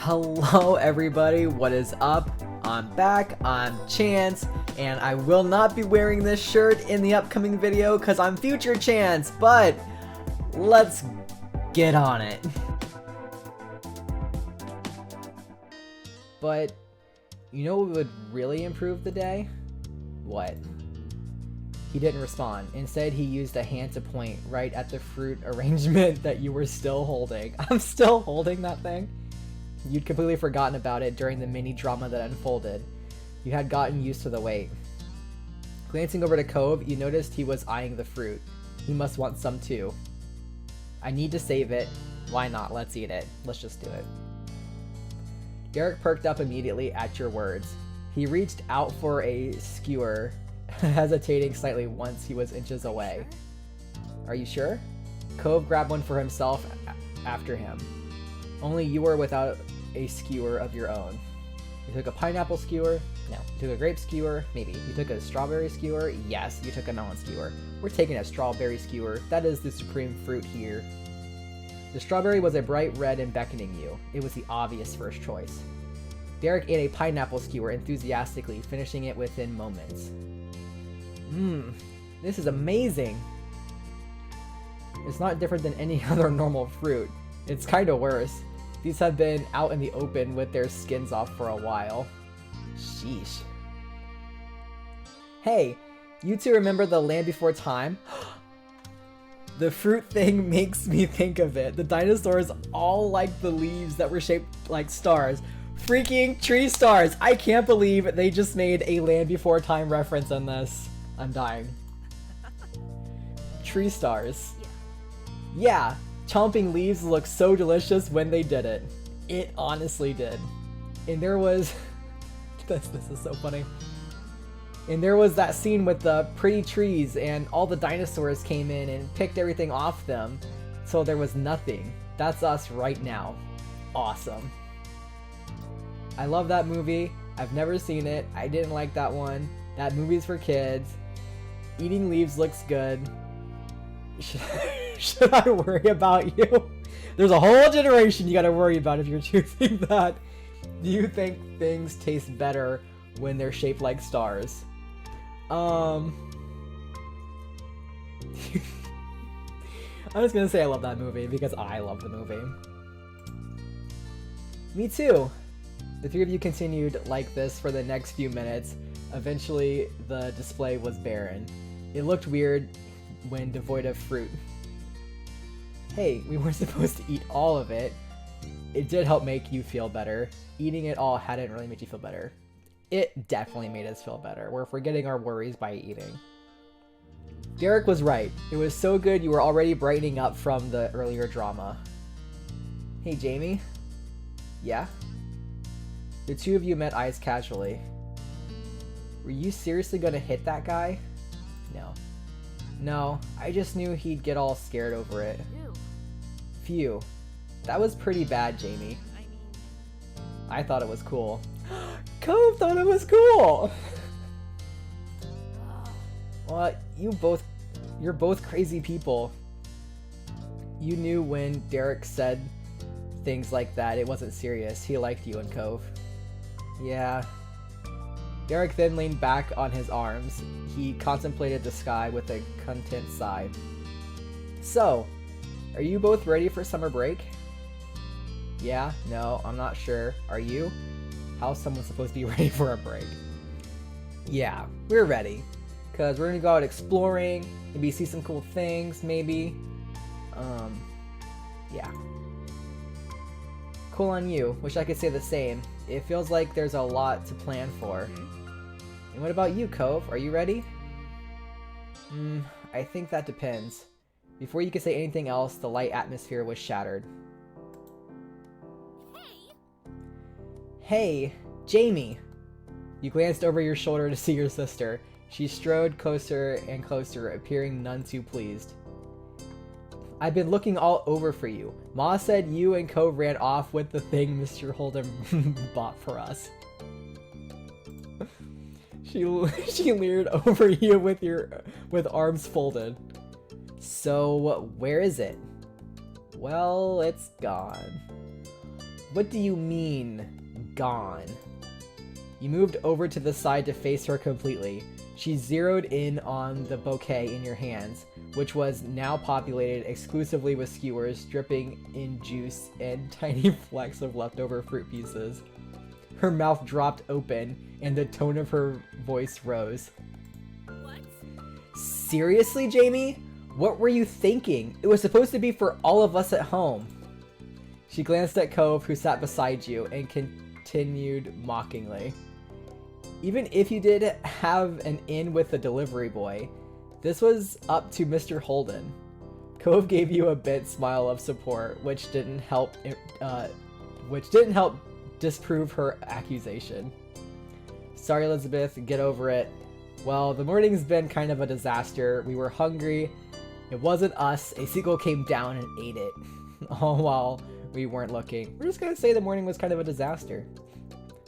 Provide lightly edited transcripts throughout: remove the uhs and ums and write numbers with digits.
Hello everybody, what is up? I'm back, I'm Chance, and I will not be wearing this shirt in the upcoming video because I'm future Chance, but let's get on it. But, you know what would really improve the day? What? He didn't respond. Instead, he used a hand to point right at the fruit arrangement that you were still holding. I'm still holding that thing? You'd completely forgotten about it during the mini drama that unfolded. You had gotten used to the wait. Glancing over to Cove, you noticed he was eyeing the fruit. He must want some too. I need to save it. Why not? Let's eat it. Let's just do it. Derek perked up immediately at your words. He reached out for a skewer, hesitating slightly once he was inches away. Are you sure? Cove grabbed one for himself after him. Only you were without a skewer of your own. You took a pineapple skewer? No. You took a grape skewer? Maybe. You took a strawberry skewer? Yes. You took a melon skewer. We're taking a strawberry skewer. That is the supreme fruit here. The strawberry was a bright red and beckoning you. It was the obvious first choice. Derek ate a pineapple skewer enthusiastically, finishing it within moments. This is amazing! It's not different than any other normal fruit. It's kinda worse. These have been out in the open with their skins off for a while. Sheesh. Hey, you two remember the Land Before Time? The fruit thing makes me think of it. The dinosaurs all like the leaves that were shaped like stars. Freaking tree stars! I can't believe they just made a Land Before Time reference in this. I'm dying. Tree stars. Yeah, chomping leaves looked so delicious when they did it. It honestly did. And there was... this is so funny. And there was that scene with the pretty trees and all the dinosaurs came in and picked everything off them. So there was nothing. That's us right now. Awesome. I love that movie. I've never seen it. I didn't like that one. That movie's for kids. Eating leaves looks good. Should I worry about you? There's a whole generation you gotta worry about if you're choosing that. Do you think things taste better when they're shaped like stars? I'm just gonna say I love that movie because I love the movie. Me too. The three of you continued like this for the next few minutes. Eventually, the display was barren. It looked weird when devoid of fruit. Hey, we weren't supposed to eat all of it. It did help make you feel better. Eating it all hadn't really made you feel better. It definitely made us feel better. We're forgetting our worries by eating. Derek was right. It was so good you were already brightening up from the earlier drama. Hey, Jamie? Yeah? The two of you met eyes casually. Were you seriously gonna hit that guy? No. No, I just knew he'd get all scared over it. Phew. That was pretty bad, Jamie. I thought it was cool. Cove thought it was cool! Well, you're both crazy people. You knew when Derek said things like that, it wasn't serious. He liked you and Cove. Yeah. Derek then leaned back on his arms. He contemplated the sky with a content sigh. So, are you both ready for summer break? Yeah, no, I'm not sure. Are you? How's someone supposed to be ready for a break? Yeah, we're ready. Cause we're gonna go out exploring, maybe see some cool things, maybe. Yeah. Cool on you. Wish I could say the same. It feels like there's a lot to plan for. And what about you, Cove? Are you ready? I think that depends. Before you could say anything else, the light atmosphere was shattered. Hey, Jamie! You glanced over your shoulder to see your sister. She strode closer and closer, appearing none too pleased. I've been looking all over for you. Ma said you and Cove ran off with the thing Mr. Holden bought for us. She leered over you with arms folded. So, where is it? Well, it's gone. What do you mean, gone? You moved over to the side to face her completely. She zeroed in on the bouquet in your hands, which was now populated exclusively with skewers dripping in juice and tiny flecks of leftover fruit pieces. Her mouth dropped open, and the tone of her voice rose. What? Seriously, Jamie? What were you thinking? It was supposed to be for all of us at home. She glanced at Cove, who sat beside you, and continued mockingly. Even if you did have an in with the delivery boy, this was up to Mr. Holden. Cove gave you a bent smile of support, which didn't help disprove her accusation. Sorry, Elizabeth, get over it. Well, the morning's been kind of a disaster. We were hungry. It wasn't us. A seagull came down and ate it. All while we weren't looking. We're just gonna say the morning was kind of a disaster.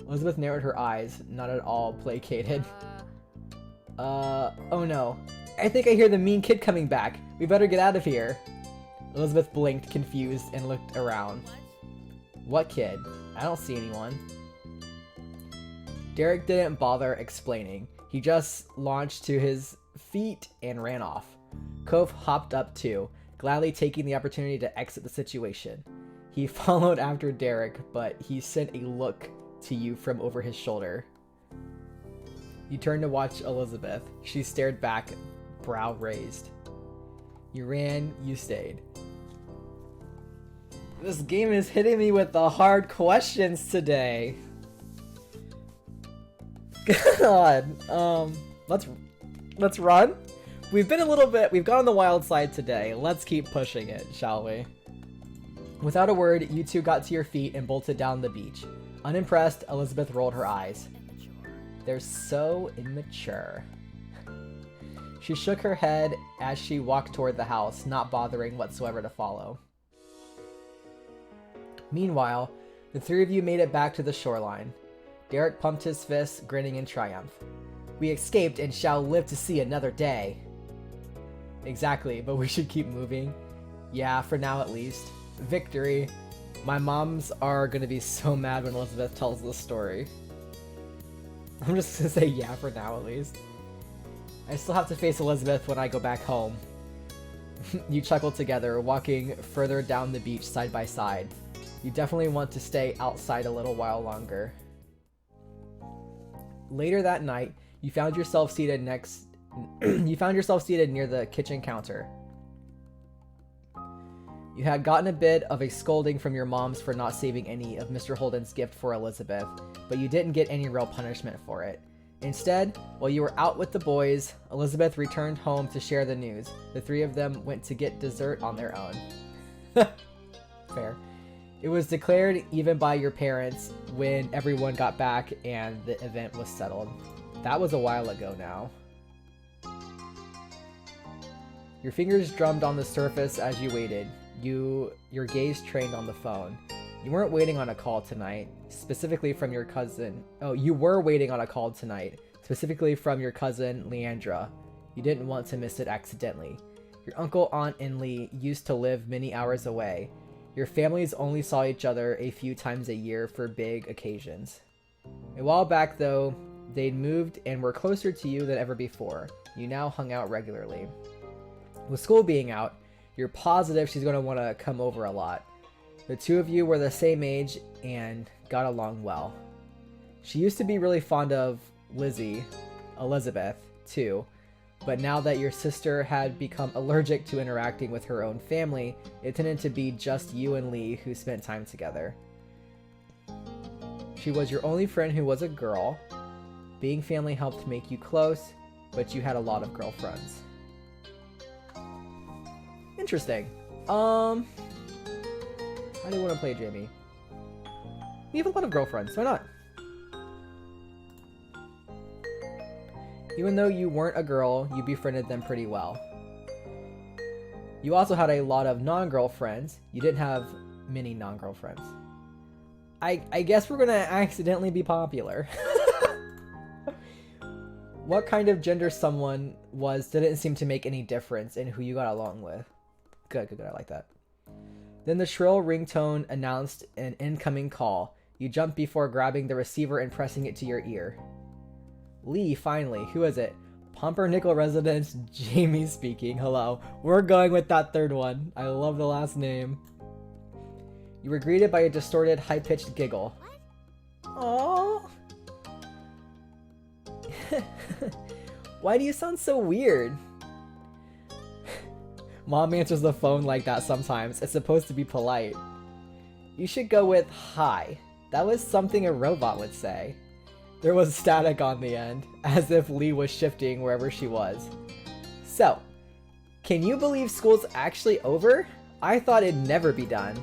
Elizabeth narrowed her eyes, not at all placated. Oh no. I think I hear the mean kid coming back. We better get out of here. Elizabeth blinked, confused, and looked around. What kid? I don't see anyone. Derek didn't bother explaining. He just launched to his feet and ran off. Cove hopped up too, gladly taking the opportunity to exit the situation. He followed after Derek, but he sent a look to you from over his shoulder. You turned to watch Elizabeth. She stared back, brow raised. You ran, you stayed. This game is hitting me with the hard questions today. God, let's run. We've gone on the wild side today. Let's keep pushing it, shall we? Without a word, you two got to your feet and bolted down the beach. Unimpressed, Elizabeth rolled her eyes. They're so immature. She shook her head as she walked toward the house, not bothering whatsoever to follow. Meanwhile, the three of you made it back to the shoreline. Derek pumped his fists, grinning in triumph. We escaped and shall live to see another day. Exactly, but we should keep moving. Yeah, for now at least. Victory. My moms are gonna be so mad when Elizabeth tells this story. I'm just gonna say yeah for now at least. I still have to face Elizabeth when I go back home. You chuckled together, walking further down the beach side by side. You definitely want to stay outside a little while longer. Later that night, you found yourself seated near the kitchen counter. You had gotten a bit of a scolding from your moms for not saving any of Mr. Holden's gift for Elizabeth, but you didn't get any real punishment for it. Instead, while you were out with the boys, Elizabeth returned home to share the news. The three of them went to get dessert on their own. Fair. It was declared even by your parents when everyone got back and the event was settled. That was a while ago now. Your fingers drummed on the surface as you waited. Your gaze trained on the phone. You weren't waiting on a call tonight, specifically from your cousin. Oh, you were waiting on a call tonight, specifically from your cousin, Leandra. You didn't want to miss it accidentally. Your uncle, aunt, and Lee used to live many hours away. Your families only saw each other a few times a year for big occasions. A while back, though, they'd moved and were closer to you than ever before. You now hung out regularly. With school being out, you're positive she's going to want to come over a lot. The two of you were the same age and got along well. She used to be really fond of Elizabeth, too, but now that your sister had become allergic to interacting with her own family, it tended to be just you and Lee who spent time together. She was your only friend who was a girl. Being family helped make you close, but you had a lot of girlfriends. Interesting. How do you want to play, Jamie? You have a lot of girlfriends, why not? Even though you weren't a girl, you befriended them pretty well. You also had a lot of non-girlfriends. You didn't have many non-girlfriends. I guess we're gonna accidentally be popular. What kind of gender someone was didn't seem to make any difference in who you got along with. Good, I like that. Then the shrill ringtone announced an incoming call. You jumped before grabbing the receiver and pressing it to your ear. Lee, finally. Who is it? Pumpernickel resident Jamie speaking. Hello. We're going with that third one. I love the last name. You were greeted by a distorted, high-pitched giggle. Aww. Why do you sound so weird? Mom answers the phone like that sometimes. It's supposed to be polite. You should go with hi. That was something a robot would say. There was static on the end, as if Lee was shifting wherever she was. So, can you believe school's actually over? I thought it'd never be done.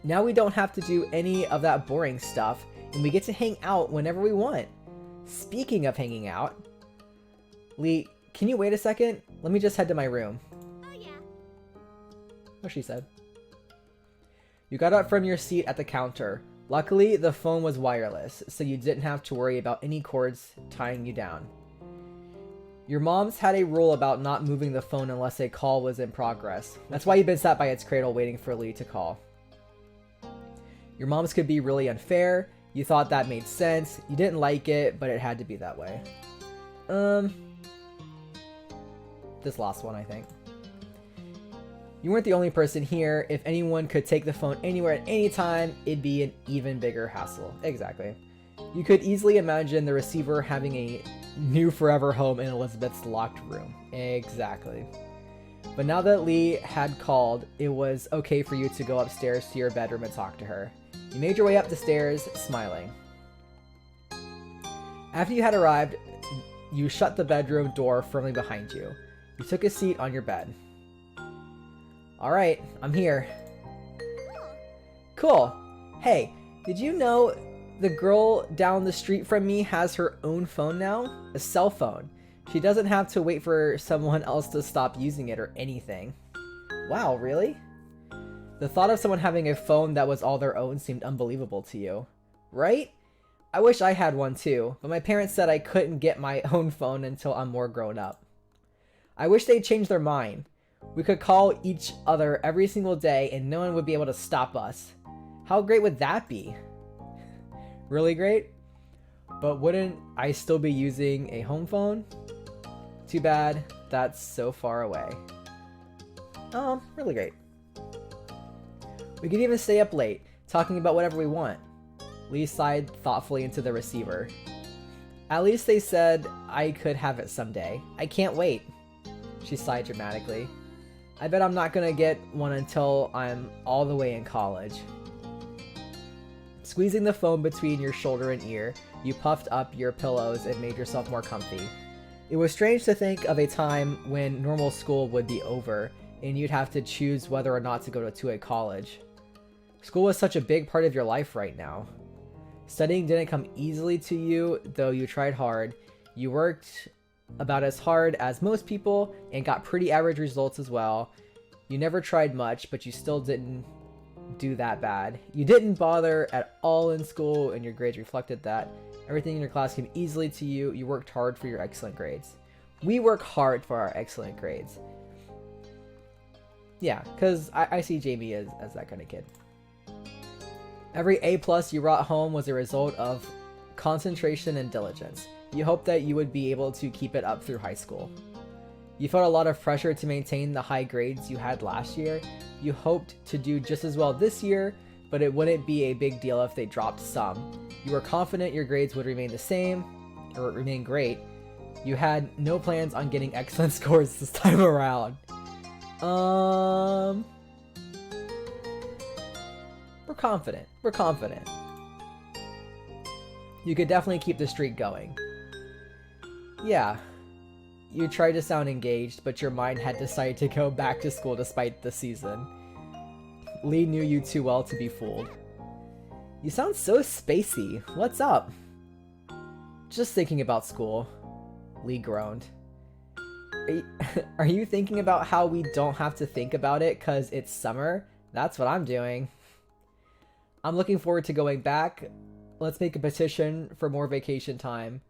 Now we don't have to do any of that boring stuff, and we get to hang out whenever we want. Speaking of hanging out, Lee, can you wait a second? Let me just head to my room. Oh yeah. What she said. You got up from your seat at the counter. Luckily, the phone was wireless, so you didn't have to worry about any cords tying you down. Your mom's had a rule about not moving the phone unless a call was in progress. That's why you've been sat by its cradle waiting for Lee to call. Your mom's could be really unfair. You thought that made sense. You didn't like it, but it had to be that way. This last one, I think. You weren't the only person here. If anyone could take the phone anywhere at any time, it'd be an even bigger hassle. Exactly. You could easily imagine the receiver having a new forever home in Elizabeth's locked room. Exactly. But now that Lee had called, it was okay for you to go upstairs to your bedroom and talk to her. You made your way up the stairs, smiling. After you had arrived, you shut the bedroom door firmly behind you. You took a seat on your bed. Alright, I'm here. Cool. Hey, did you know the girl down the street from me has her own phone now? A cell phone. She doesn't have to wait for someone else to stop using it or anything. Wow, really? The thought of someone having a phone that was all their own seemed unbelievable to you. Right? I wish I had one too, but my parents said I couldn't get my own phone until I'm more grown up. I wish they'd change their mind. We could call each other every single day and no one would be able to stop us. How great would that be? Really great? But wouldn't I still be using a home phone? Too bad, that's so far away. Really great. We could even stay up late, talking about whatever we want. Lee sighed thoughtfully into the receiver. At least they said I could have it someday. I can't wait. She sighed dramatically. I bet I'm not gonna get one until I'm all the way in college. Squeezing the phone between your shoulder and ear, you puffed up your pillows and made yourself more comfy. It was strange to think of a time when normal school would be over and you'd have to choose whether or not to go to a college. School was such a big part of your life right now. Studying didn't come easily to you, though you tried hard. You worked about as hard as most people and got pretty average results as well. You never tried much, but you still didn't do that bad. You didn't bother at all in school and your grades reflected that. Everything in your class came easily to you. You worked hard for your excellent grades. We work hard for our excellent grades. Yeah, because I see Jamie as that kind of kid. Every A+ you brought home was a result of concentration and diligence. You hoped that you would be able to keep it up through high school. You felt a lot of pressure to maintain the high grades you had last year. You hoped to do just as well this year, but it wouldn't be a big deal if they dropped some. You were confident your grades would remain the same, or remain great. You had no plans on getting excellent scores this time around. We're confident. We're confident. You could definitely keep the streak going. Yeah. You tried to sound engaged, but your mind had decided to go back to school despite the season. Lee knew you too well to be fooled. You sound so spacey. What's up? Just thinking about school. Lee groaned. Are you thinking about how we don't have to think about it because it's summer? That's what I'm doing. I'm looking forward to going back. Let's make a petition for more vacation time.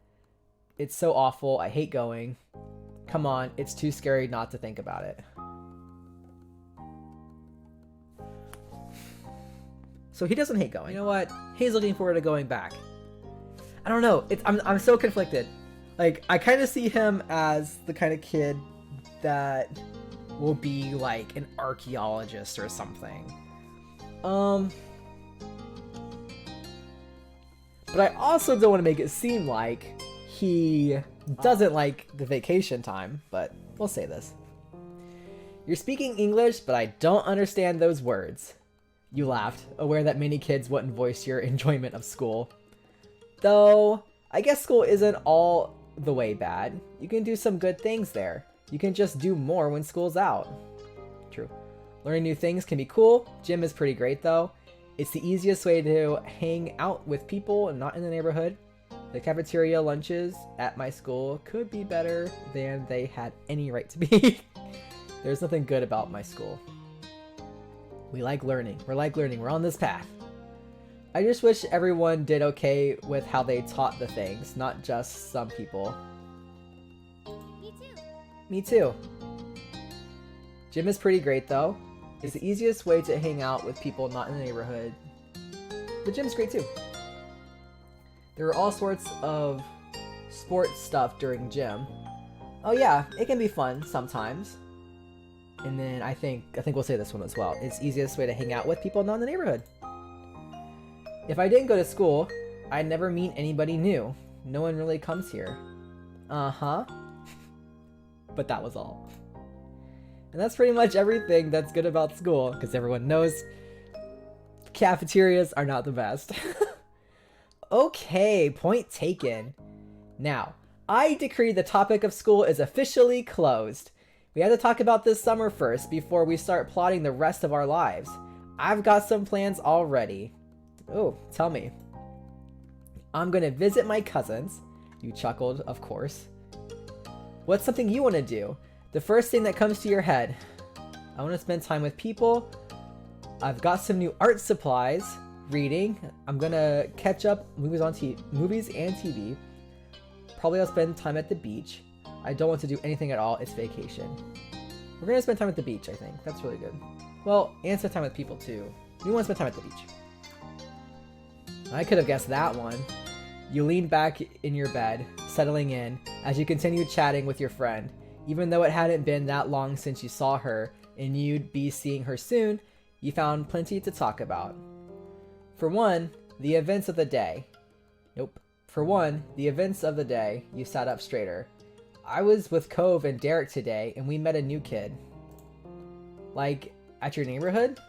It's so awful. I hate going. Come on, it's too scary not to think about it. so he doesn't hate going. You know what? He's looking forward to going back. I don't know. I'm so conflicted. Like, I kind of see him as the kind of kid that will be like an archaeologist or something. But I also don't want to make it seem like he doesn't like the vacation time, but we'll say this. You're speaking English, but I don't understand those words. You laughed, aware that many kids wouldn't voice your enjoyment of school. Though, I guess school isn't all the way bad. You can do some good things there. You can just do more when school's out. True. Learning new things can be cool. Gym is pretty great though. It's the easiest way to hang out with people and not in the neighborhood. The cafeteria lunches at my school could be better than they had any right to be. There's nothing good about my school. We like learning. We're like learning. We're on this path. I just wish everyone did okay with how they taught the things, not just some people. Me too. Me too. Gym is pretty great though. It's the easiest way to hang out with people not in the neighborhood. The gym's great too. There are all sorts of sports stuff during gym. Oh yeah, it can be fun sometimes. And then I think we'll say this one as well. It's the easiest way to hang out with people not in the neighborhood. If I didn't go to school, I'd never meet anybody new. No one really comes here. Uh-huh. But that was all. And that's pretty much everything that's good about school, because everyone knows cafeterias are not the best. Okay, point taken. Now, I decree the topic of school is officially closed. We have to talk about this summer first before we start plotting the rest of our lives. I've got some plans already. Oh, tell me. I'm gonna visit my cousins. You chuckled, of course. What's something you want to do? The first thing that comes to your head. I want to spend time with people. I've got some new art supplies. Reading. I'm gonna catch up movies and TV. Probably I'll spend time at the beach. I don't want to do anything at all. It's vacation. We're gonna spend time at the beach, I think. That's really good. Well, and spend time with people too. We want to spend time at the beach. I could have guessed that one. You leaned back in your bed, settling in, as you continued chatting with your friend. Even though it hadn't been that long since you saw her, and you'd be seeing her soon, you found plenty to talk about. For one, the events of the day. Nope. For one, the events of the day, you sat up straighter. I was with Cove and Derek today, and we met a new kid. Like, at your neighborhood?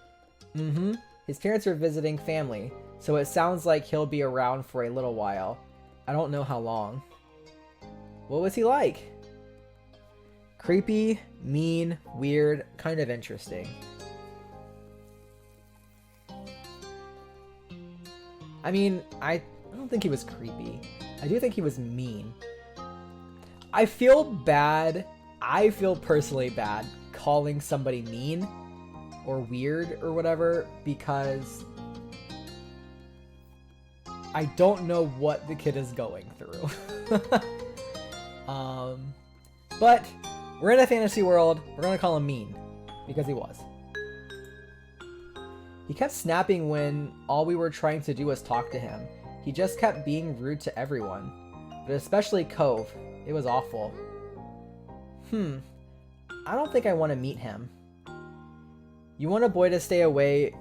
Mm-hmm. His parents are visiting family, so it sounds like he'll be around for a little while. I don't know how long. What was he like? Creepy, mean, weird, kind of interesting. I mean, I don't think he was creepy. I do think he was mean. I feel personally bad calling somebody mean or weird or whatever because I don't know what the kid is going through. But we're in a fantasy world. We're gonna call him mean because he was. He kept snapping when all we were trying to do was talk to him. He just kept being rude to everyone, but especially Cove. It was awful. I don't think I want to meet him. You want a boy to stay away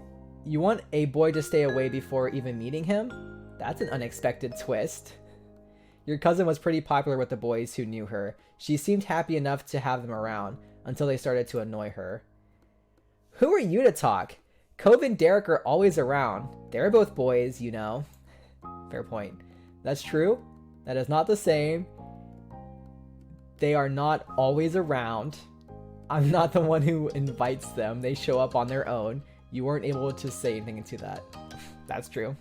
before even meeting him? That's an unexpected twist. Your cousin was pretty popular with the boys who knew her. She seemed happy enough to have them around until they started to annoy her. Who are you to talk? Cove and Derek are always around. They're both boys, you know. Fair point. That's true. That is not the same. They are not always around. I'm not the one who invites them. They show up on their own. You weren't able to say anything to that. That's true.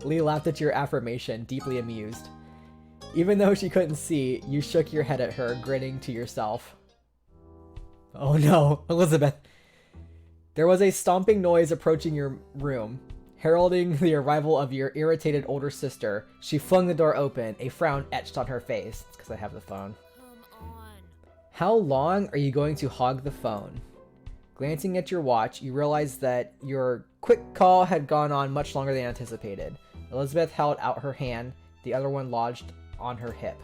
Lee laughed at your affirmation, deeply amused. Even though she couldn't see, you shook your head at her, grinning to yourself. Oh no, Elizabeth. There was a stomping noise approaching your room, heralding the arrival of your irritated older sister. She flung the door open, a frown etched on her face. It's because I have the phone. Come on. How long are you going to hog the phone? Glancing at your watch, you realize that you're quick call had gone on much longer than anticipated. Elizabeth held out her hand, the other one lodged on her hip.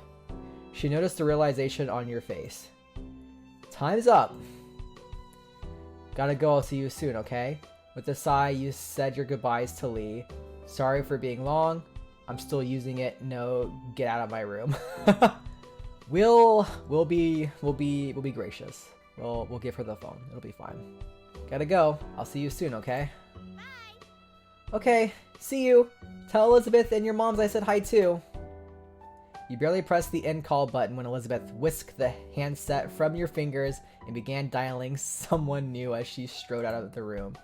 She noticed the realization on your face. Time's up. Gotta go, I'll see you soon, okay? With a sigh, you said your goodbyes to Lee. Sorry for being long. I'm still using it. No, get out of my room. We'll be gracious. We'll give her the phone. It'll be fine. Gotta go. I'll see you soon, okay? Bye. Okay, see you. Tell Elizabeth and your moms I said hi too. You barely pressed the end call button when Elizabeth whisked the handset from your fingers and began dialing someone new as she strode out of the room.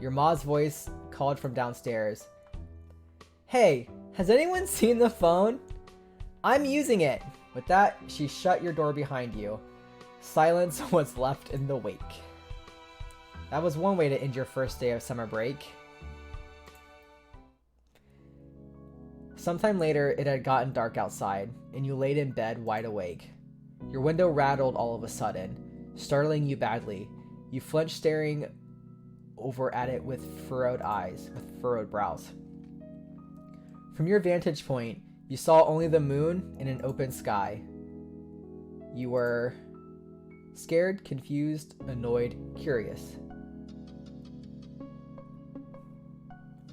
Your ma's voice called from downstairs. Hey, has anyone seen the phone? I'm using it. With that, she shut your door behind you. Silence was left in the wake. That was one way to end your first day of summer break. Sometime later, it had gotten dark outside, and you laid in bed wide awake. Your window rattled all of a sudden, startling you badly. You flinched, staring over at it with furrowed brows. From your vantage point, you saw only the moon and an open sky. You were scared, confused, annoyed, curious.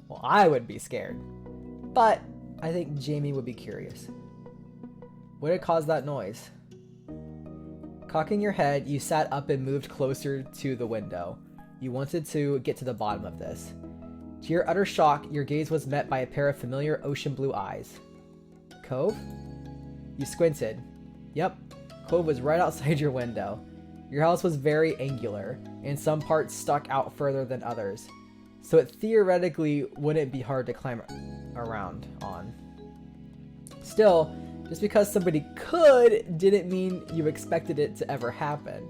Well, I would be scared, but I think Jamie would be curious. What had caused that noise? Cocking your head, you sat up and moved closer to the window. You wanted to get to the bottom of this. To your utter shock, your gaze was met by a pair of familiar ocean blue eyes. Cove? You squinted. Yep, Cove was right outside your window. Your house was very angular, and some parts stuck out further than others, so it theoretically wouldn't be hard to climb around on. Still, just because somebody could didn't mean you expected it to ever happen.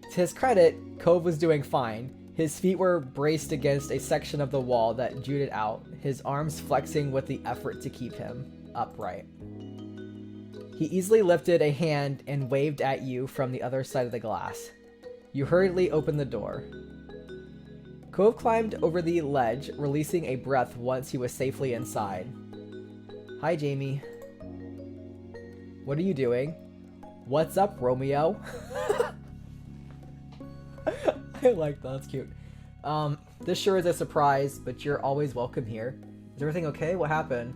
To his credit, Cove was doing fine. His feet were braced against a section of the wall that jutted out, his arms flexing with the effort to keep him upright. He easily lifted a hand and waved at you from the other side of the glass. You hurriedly opened the door. Cove climbed over the ledge, releasing a breath once he was safely inside. Hi, Jamie. What are you doing? What's up, Romeo? I like that. That's cute. This sure is a surprise, but you're always welcome here. Is everything okay? What happened?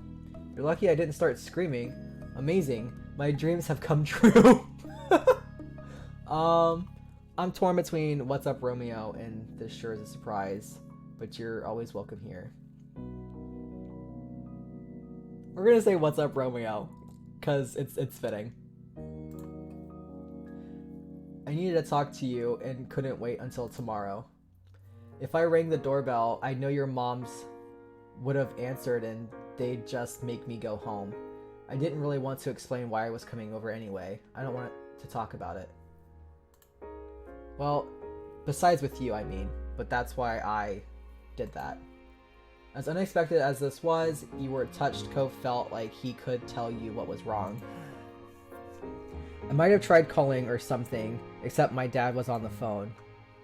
You're lucky I didn't start screaming. Amazing. My dreams have come true. I'm torn between what's up, Romeo, and this sure is a surprise, but you're always welcome here. We're gonna say what's up, Romeo, cause it's fitting. I needed to talk to you and couldn't wait until tomorrow. If I rang the doorbell, I know your moms would have answered and they'd just make me go home. I didn't really want to explain why I was coming over anyway. I don't want to talk about it. Well, besides with you, I mean, but that's why I did that. As unexpected as this was, you were touched. Cove felt like he could tell you what was wrong. I might have tried calling or something, except my dad was on the phone.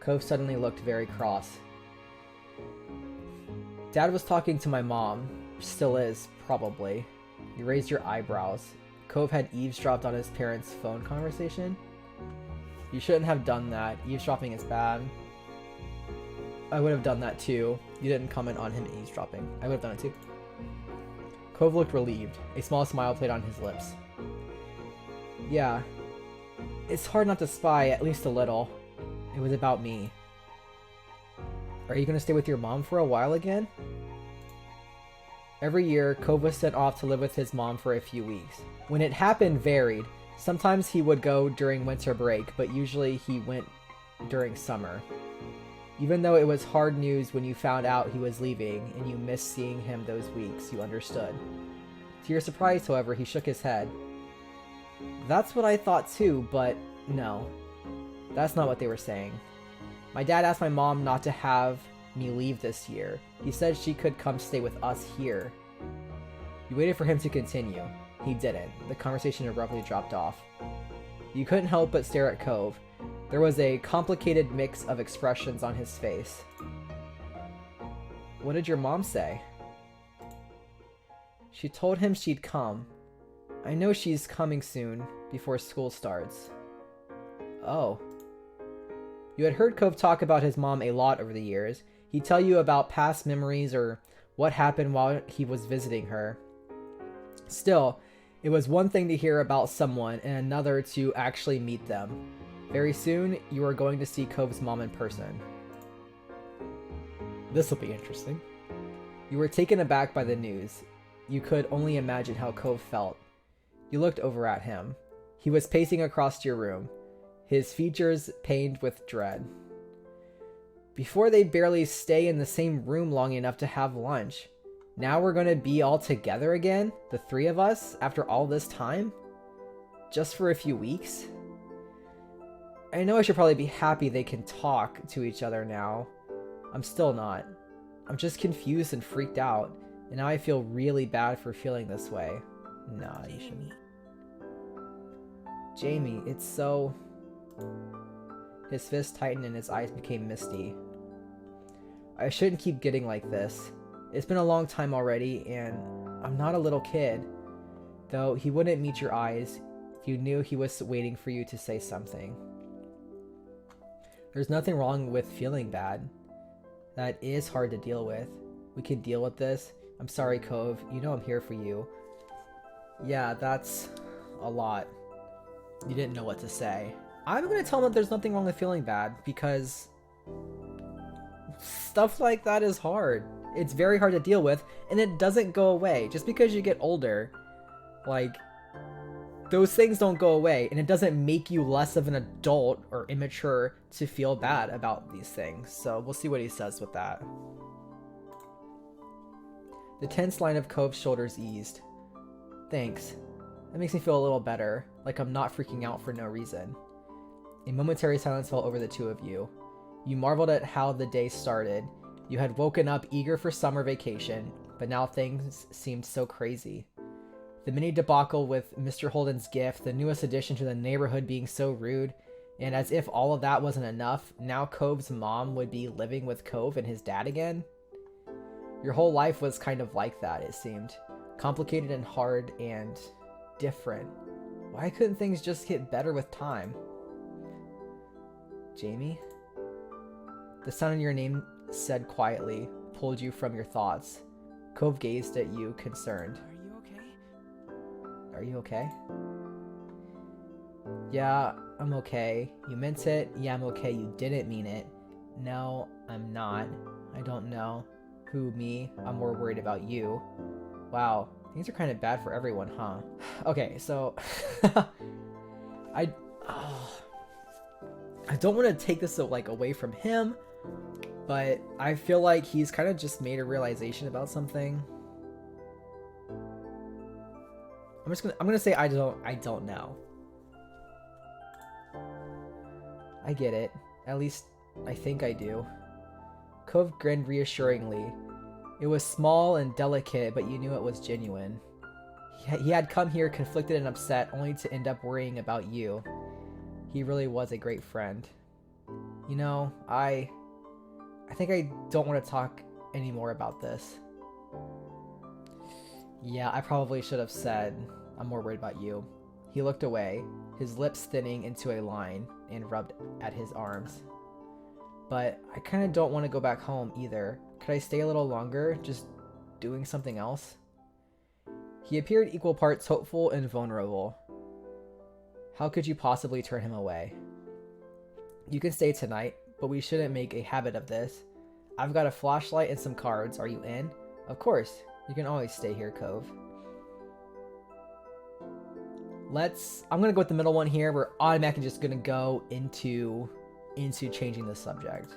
Cove suddenly looked very cross. Dad was talking to my mom. Still is, probably. You raised your eyebrows. Cove had eavesdropped on his parents' phone conversation? You shouldn't have done that. Eavesdropping is bad. I would have done that too. You didn't comment on him eavesdropping. I would have done it too. Cove looked relieved. A small smile played on his lips. Yeah. It's hard not to spy, at least a little. It was about me. Are you gonna stay with your mom for a while again? Every year, Cove was sent off to live with his mom for a few weeks. When it happened varied. Sometimes he would go during winter break, but usually he went during summer. Even though it was hard news when you found out he was leaving and you missed seeing him those weeks, you understood. To your surprise, however, he shook his head. That's what I thought too, but no. That's not what they were saying. My dad asked my mom not to have me leave this year. He said she could come stay with us here. You waited for him to continue. He didn't. The conversation abruptly dropped off. You couldn't help but stare at Cove. There was a complicated mix of expressions on his face. What did your mom say? She told him she'd come. I know she's coming soon, before school starts. Oh. You had heard Cove talk about his mom a lot over the years. He'd tell you about past memories or what happened while he was visiting her. Still, it was one thing to hear about someone and another to actually meet them. Very soon, you are going to see Cove's mom in person. This'll be interesting. You were taken aback by the news. You could only imagine how Cove felt. You looked over at him. He was pacing across your room, his features pained with dread. Before they'd barely stay in the same room long enough to have lunch. Now we're gonna be all together again? The three of us? After all this time? Just for a few weeks? I know I should probably be happy they can talk to each other now. I'm still not. I'm just confused and freaked out, and now I feel really bad for feeling this way. Nah, you shouldn't. Jamie, it's so... His fist tightened and his eyes became misty. I shouldn't keep getting like this. It's been a long time already, and I'm not a little kid. Though he wouldn't meet your eyes, you knew he was waiting for you to say something. There's nothing wrong with feeling bad. That is hard to deal with. We can deal with this. I'm sorry, Cove. You know I'm here for you. Yeah, that's a lot. You didn't know what to say. I'm gonna tell him that there's nothing wrong with feeling bad, because stuff like that is hard. It's very hard to deal with, and it doesn't go away. Just because you get older, like, those things don't go away, and it doesn't make you less of an adult or immature to feel bad about these things. So we'll see what he says with that. The tense line of Cove's shoulders eased. Thanks. That makes me feel a little better, like I'm not freaking out for no reason. A momentary silence fell over the two of you. You marveled at how the day started. You had woken up eager for summer vacation, but now things seemed so crazy. The mini debacle with Mr. Holden's gift, the newest addition to the neighborhood being so rude, and as if all of that wasn't enough, now Cove's mom would be living with Cove and his dad again? Your whole life was kind of like that, it seemed. Complicated and hard and different. Why couldn't things just get better with time? Jamie? The sound of your name said quietly, pulled you from your thoughts. Cove gazed at you, concerned. Are you okay? Are you okay? Yeah, I'm okay. You meant it. Yeah, I'm okay. You didn't mean it. No, I'm not. I don't know. Who, me? I'm more worried about you. Wow, things are kind of bad for everyone, huh? Okay, so... I don't want to take this like away from him, but I feel like he's kind of just made a realization about something. I'm gonna say I don't know. I get it. At least I think I do. Cove grinned reassuringly. It was small and delicate, but you knew it was genuine. He had come here conflicted and upset, only to end up worrying about you. He really was a great friend. You know, I think I don't want to talk anymore about this. Yeah, I probably should have said, I'm more worried about you. He looked away, his lips thinning into a line, and rubbed at his arms. But I kind of don't want to go back home either. Could I stay a little longer, just doing something else? He appeared equal parts hopeful and vulnerable. How could you possibly turn him away? You can stay tonight, but we shouldn't make a habit of this. I've got a flashlight and some cards. Are you in? Of course. You can always stay here, Cove. I'm gonna go with the middle one here. We're automatically just gonna go into changing the subject.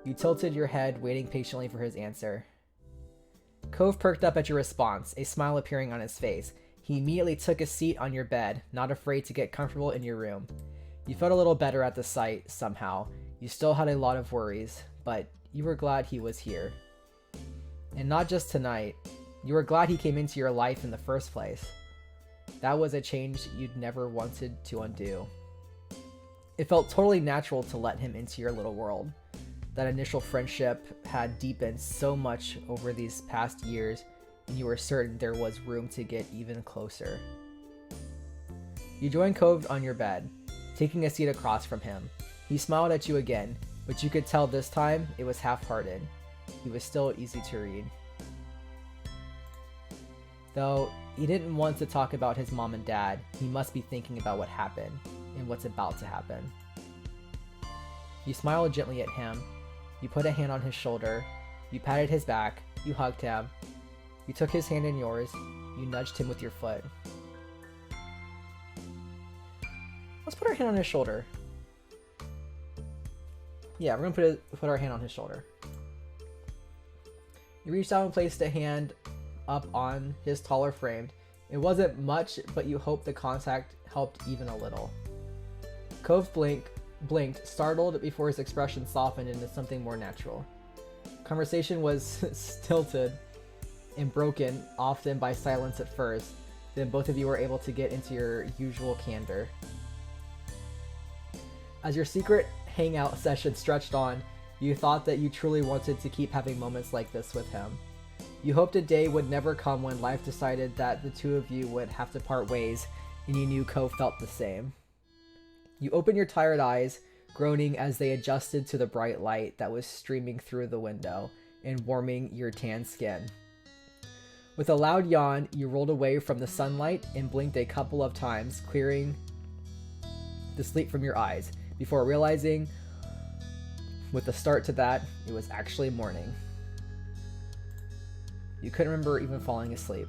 You tilted your head, waiting patiently for his answer. Cove perked up at your response, a smile appearing on his face. He immediately took a seat on your bed, not afraid to get comfortable in your room. You felt a little better at the sight, somehow. You still had a lot of worries, but you were glad he was here. And not just tonight. You were glad he came into your life in the first place. That was a change you'd never wanted to undo. It felt totally natural to let him into your little world. That initial friendship had deepened so much over these past years, and you were certain there was room to get even closer. You joined Cove on your bed, taking a seat across from him. He smiled at you again, but you could tell this time it was half-hearted. He was still easy to read. Though he didn't want to talk about his mom and dad, he must be thinking about what happened and what's about to happen. You smiled gently at him. You put a hand on his shoulder. You patted his back. You hugged him. You took his hand in yours. You nudged him with your foot. Let's put our hand on his shoulder. Yeah, we're gonna put our hand on his shoulder. You reached out and placed a hand up on his taller frame. It wasn't much, but you hoped the contact helped even a little. Cove blinked, startled before his expression softened into something more natural. Conversation was stilted and broken, often by silence at first. Then both of you were able to get into your usual candor. As your secret hangout session stretched on, you thought that you truly wanted to keep having moments like this with him. You hoped a day would never come when life decided that the two of you would have to part ways, and you knew Cove felt the same. You opened your tired eyes, groaning as they adjusted to the bright light that was streaming through the window and warming your tan skin. With a loud yawn, you rolled away from the sunlight and blinked a couple of times, clearing the sleep from your eyes, before realizing, with the start to that, it was actually morning. You couldn't remember even falling asleep.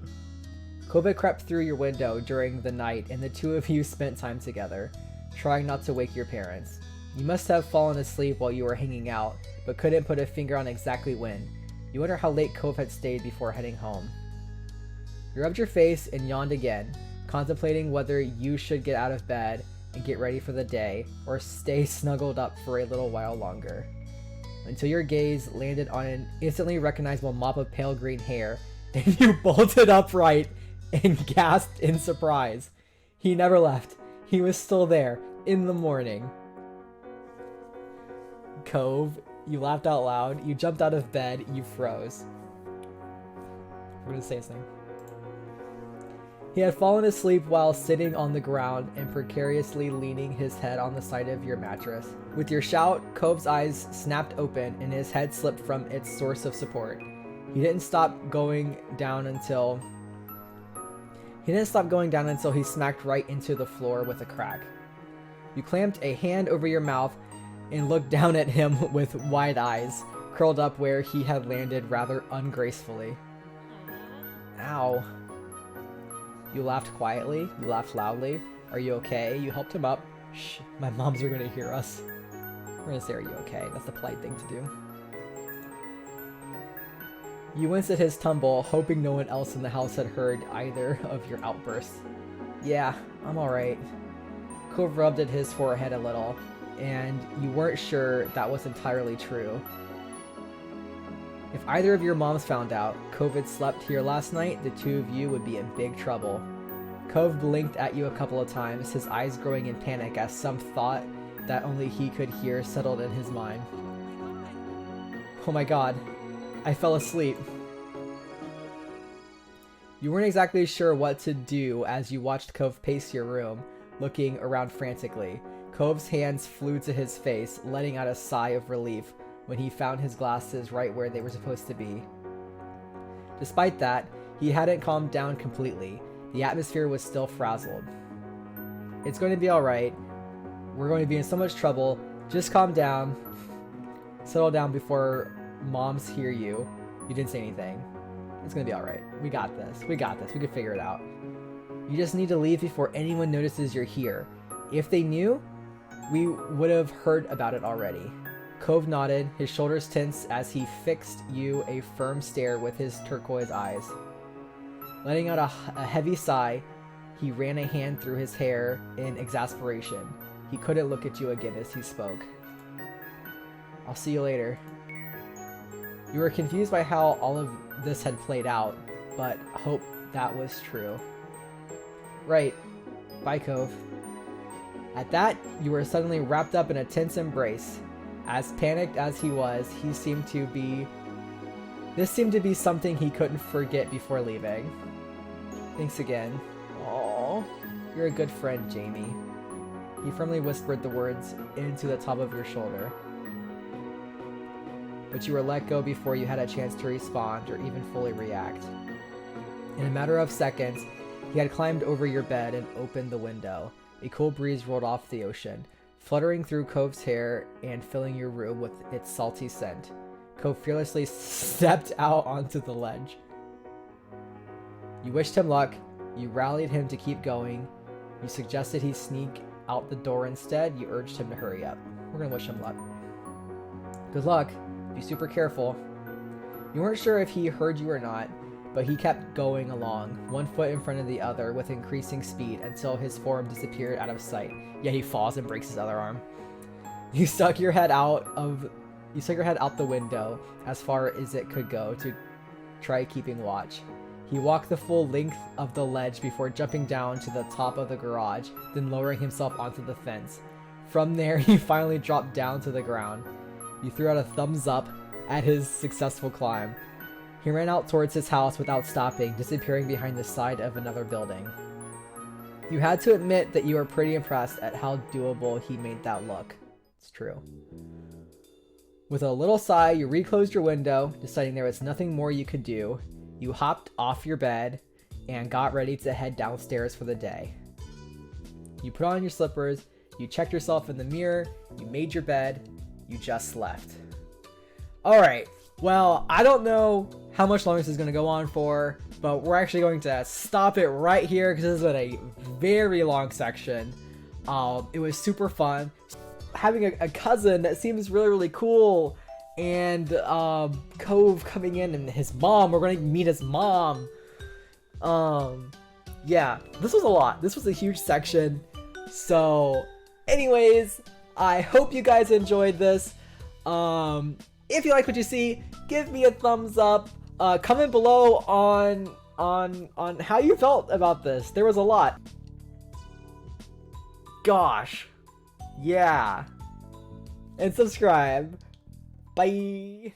Cove had crept through your window during the night, and the two of you spent time together, trying not to wake your parents. You must have fallen asleep while you were hanging out, but couldn't put a finger on exactly when. You wonder how late Cove had stayed before heading home. You rubbed your face and yawned again, contemplating whether you should get out of bed and get ready for the day, or stay snuggled up for a little while longer. Until your gaze landed on an instantly recognizable mop of pale green hair, and you bolted upright and gasped in surprise. He never left. He was still there, in the morning. Cove, you laughed out loud. You jumped out of bed. You froze. We're gonna say his name. He had fallen asleep while sitting on the ground and precariously leaning his head on the side of your mattress. With your shout, Cove's eyes snapped open and his head slipped from its source of support. He didn't stop going down until he smacked right into the floor with a crack. You clamped a hand over your mouth and looked down at him with wide eyes, curled up where he had landed rather ungracefully. Ow. You laughed quietly. You laughed loudly. Are you okay? You helped him up. Shh, my moms are gonna hear us. We're gonna say, are you okay? That's the polite thing to do. You winced at his tumble, hoping no one else in the house had heard either of your outbursts. Yeah, I'm alright. Cove rubbed at his forehead a little, and you weren't sure that was entirely true. If either of your moms found out Cove had slept here last night, the two of you would be in big trouble. Cove blinked at you a couple of times, his eyes growing in panic as some thought that only he could hear settled in his mind. Oh my god, I fell asleep. You weren't exactly sure what to do as you watched Cove pace your room, looking around frantically. Cove's hands flew to his face, letting out a sigh of relief when he found his glasses right where they were supposed to be. Despite that, he hadn't calmed down completely. The atmosphere was still frazzled. It's going to be alright. We're going to be in so much trouble. Just calm down. Settle down before moms hear you. You didn't say anything. It's going to be alright. We got this. We got this. We can figure it out. You just need to leave before anyone notices you're here. If they knew, we would have heard about it already. Cove nodded, his shoulders tense as he fixed you a firm stare with his turquoise eyes. Letting out a heavy sigh, he ran a hand through his hair in exasperation. He couldn't look at you again as he spoke. I'll see you later. You were confused by how all of this had played out, but hoped that was true. Right. Bye, Cove. At that, you were suddenly wrapped up in a tense embrace. As panicked as he was, this seemed to be something he couldn't forget before leaving. Thanks again. Aww, you're a good friend, Jamie. He firmly whispered the words into the top of your shoulder. But you were let go before you had a chance to respond or even fully react. In a matter of seconds, he had climbed over your bed and opened the window. A cool breeze rolled off the ocean, fluttering through Cove's hair and filling your room with its salty scent. Cove fearlessly stepped out onto the ledge. You wished him luck, you rallied him to keep going, you suggested he sneak out the door instead, you urged him to hurry up. We're gonna wish him luck. Good luck, be super careful. You weren't sure if he heard you or not, but he kept going along, one foot in front of the other with increasing speed until his form disappeared out of sight. Yeah, he falls and breaks his other arm. You stuck your head out the window as far as it could go to try keeping watch. He walked the full length of the ledge before jumping down to the top of the garage, then lowering himself onto the fence. From there, he finally dropped down to the ground. You threw out a thumbs up at his successful climb. He ran out towards his house without stopping, disappearing behind the side of another building. You had to admit that you were pretty impressed at how doable he made that look. It's true. With a little sigh, you reclosed your window, deciding there was nothing more you could do. You hopped off your bed and got ready to head downstairs for the day. You put on your slippers, you checked yourself in the mirror, you made your bed, you just left. Alright, well, I don't know how much longer this is going to go on for, but we're actually going to stop it right here because this has been a very long section. It was super fun. Having a cousin that seems really, really cool, and Cove coming in and his mom, we're going to meet his mom. Yeah, this was a lot. This was a huge section. So, anyways, I hope you guys enjoyed this. If you like what you see, give me a thumbs up. Comment below on how you felt about this. There was a lot. Gosh. Yeah. And subscribe. Bye.